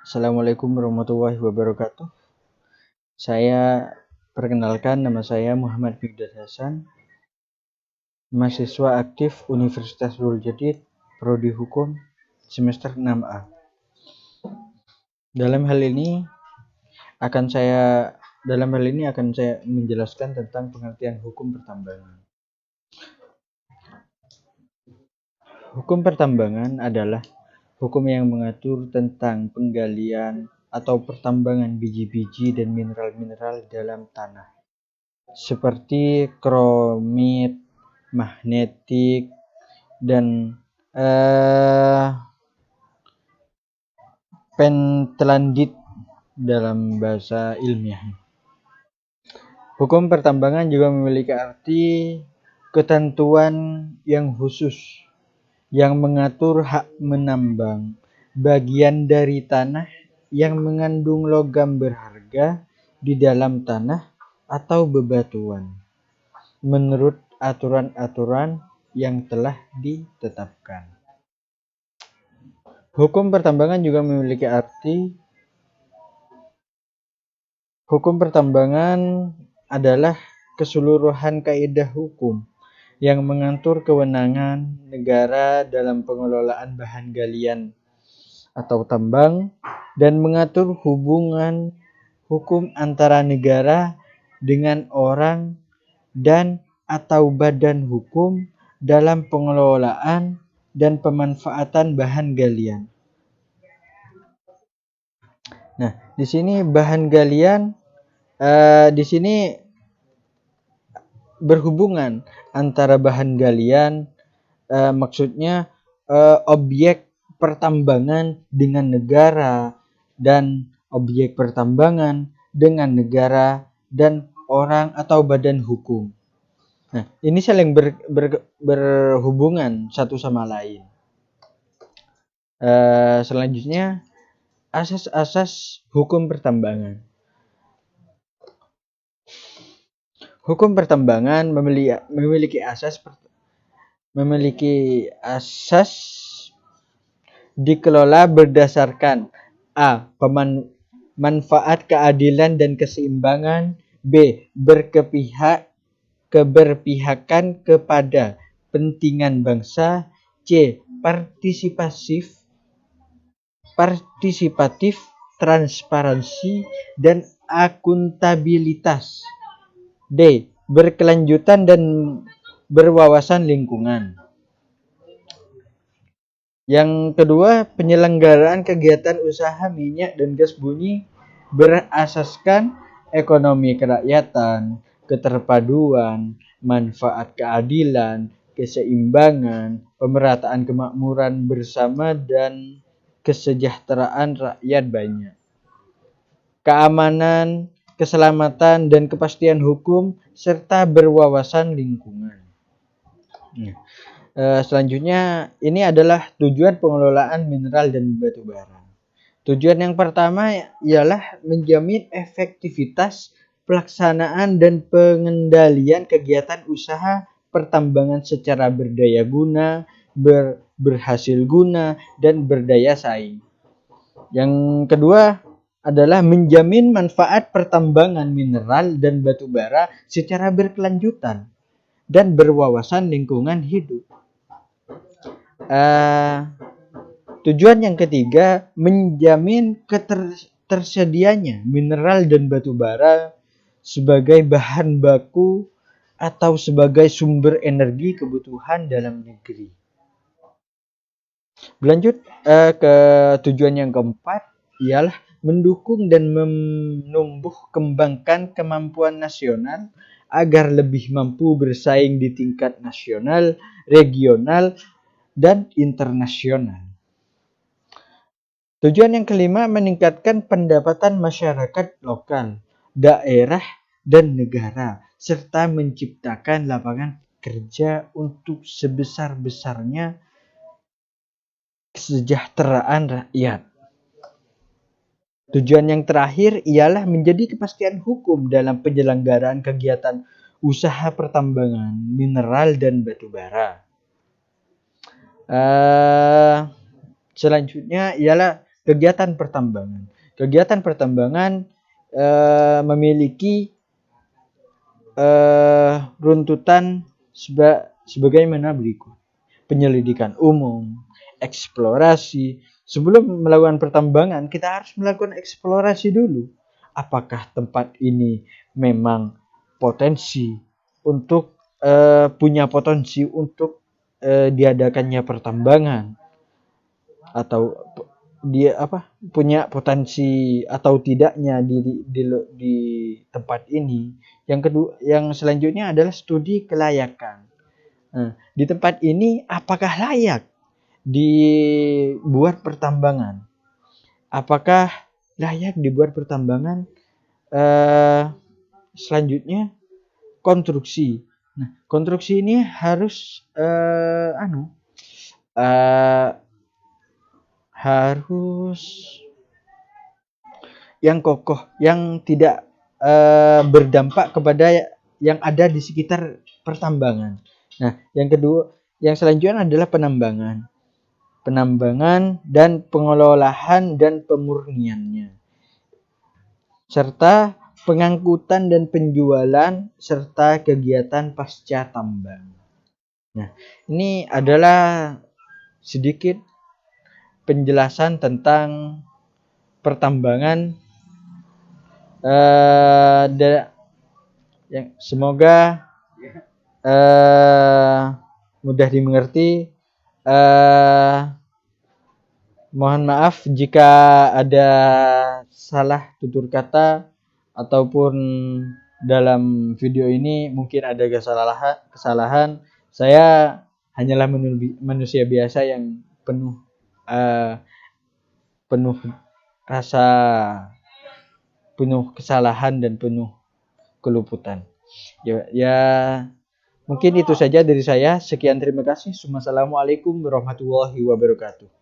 Assalamualaikum warahmatullahi wabarakatuh. Saya perkenalkan, nama saya Muhammad Fikdar Hasan, mahasiswa aktif Universitas Nurul Jadid, Prodi Hukum, semester 6A. Dalam hal ini akan saya menjelaskan tentang pengertian hukum pertambangan. Hukum pertambangan adalah hukum yang mengatur tentang penggalian atau pertambangan biji-biji dan mineral-mineral dalam tanah, seperti kromit, magnetik, dan pentlandit dalam bahasa ilmiah. Hukum pertambangan juga memiliki arti ketentuan yang khusus yang mengatur hak menambang bagian dari tanah yang mengandung logam berharga di dalam tanah atau bebatuan menurut aturan-aturan yang telah ditetapkan. Hukum pertambangan juga memiliki arti hukum pertambangan adalah keseluruhan kaidah hukum yang mengatur kewenangan negara dalam pengelolaan bahan galian atau tambang dan mengatur hubungan hukum antara negara dengan orang dan atau badan hukum dalam pengelolaan dan pemanfaatan bahan galian. Nah, di sini bahan galian di sini berhubungan antara bahan galian, maksudnya objek pertambangan dengan negara dan objek pertambangan dengan negara dan orang atau badan hukum. Nah, ini saling berhubungan satu sama lain. Selanjutnya, asas-asas hukum pertambangan. Hukum pertambangan memiliki asas dikelola berdasarkan A. Manfaat, keadilan, dan keseimbangan. B. Keberpihakan kepada kepentingan bangsa. C. Partisipatif, transparansi, dan akuntabilitas. D. Berkelanjutan dan berwawasan lingkungan. Yang kedua, penyelenggaraan kegiatan usaha minyak dan gas bumi berasaskan ekonomi kerakyatan, keterpaduan, manfaat, keadilan, keseimbangan, pemerataan kemakmuran bersama, dan kesejahteraan rakyat banyak. Keamanan, keselamatan, dan kepastian hukum, serta berwawasan lingkungan. Selanjutnya, ini adalah tujuan pengelolaan mineral dan batu bara. Tujuan yang pertama ialah menjamin efektivitas pelaksanaan dan pengendalian kegiatan usaha pertambangan secara berdaya guna, berhasil guna, dan berdaya saing. Yang kedua adalah menjamin manfaat pertambangan mineral dan batu bara secara berkelanjutan dan berwawasan lingkungan hidup. Tujuan yang ketiga, menjamin tersedianya mineral dan batu bara sebagai bahan baku atau sebagai sumber energi kebutuhan dalam negeri. Berlanjut ke tujuan yang keempat, ialah mendukung dan menumbuh kembangkan kemampuan nasional agar lebih mampu bersaing di tingkat nasional, regional, dan internasional. Tujuan yang kelima, meningkatkan pendapatan masyarakat lokal, daerah, dan negara, serta menciptakan lapangan kerja untuk sebesar-besarnya kesejahteraan rakyat. Tujuan yang terakhir ialah menjadi kepastian hukum dalam penyelenggaraan kegiatan usaha pertambangan, mineral, dan batu bara. Selanjutnya ialah kegiatan pertambangan. Kegiatan pertambangan memiliki runtutan sebagaimana berikut: penyelidikan umum, eksplorasi. Sebelum melakukan pertambangan, kita harus melakukan eksplorasi dulu. Apakah tempat ini memang punya potensi untuk diadakannya pertambangan, atau dia punya potensi atau tidaknya di tempat ini. Yang selanjutnya adalah studi kelayakan. Nah, di tempat ini apakah layak dibuat pertambangan? Apakah layak dibuat pertambangan? Selanjutnya konstruksi. Nah, konstruksi ini harus harus yang kokoh, yang tidak berdampak kepada yang ada di sekitar pertambangan. Nah, yang selanjutnya adalah penambangan dan pengelolaan dan pemurniannya, serta pengangkutan dan penjualan, serta kegiatan pasca tambang. Nah, ini adalah sedikit penjelasan tentang pertambangan. Yang semoga mudah dimengerti. Mohon maaf jika ada salah tutur kata ataupun dalam video ini mungkin ada kesalahan. Saya hanyalah manusia biasa yang penuh rasa, penuh kesalahan dan penuh keluputan. Ya, mungkin itu saja dari saya. Sekian, terima kasih. Wassalamualaikum warahmatullahi wabarakatuh.